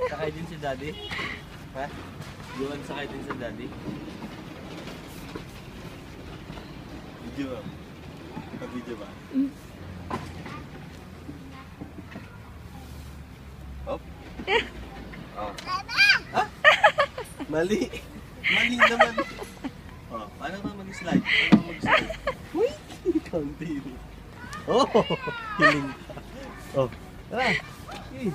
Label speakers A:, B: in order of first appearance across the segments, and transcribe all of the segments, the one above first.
A: Sakay din si daddy? Ha? Yuan sakay din si daddy? Video ba? Ka-video ba? Hop. Oh. Ah? Mali. Mali naman. Oh, paano ka mag-slide? Paano ka mag-slide? Uy! County. Oh! Hiling ka. Oh. Tara. Eh.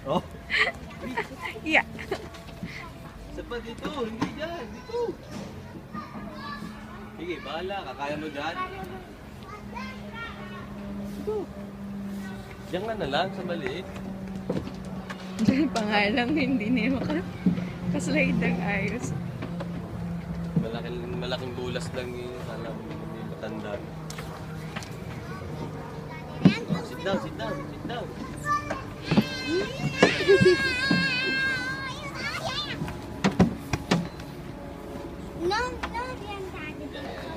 A: Oh.
B: Yeah.
A: Isa pa dito. Hindi dyan. Dito. Sige, bahala ka. Kaya mo dyan. Dito. Diyan ka na lang sa maliit.
B: Diyan pa nga lang, hindi na makaslide ng ayos.
A: Malaking bulas lang yung alam, hindi matanda. Oh, sit down, sit down, sit down.
C: No, no, Daddy.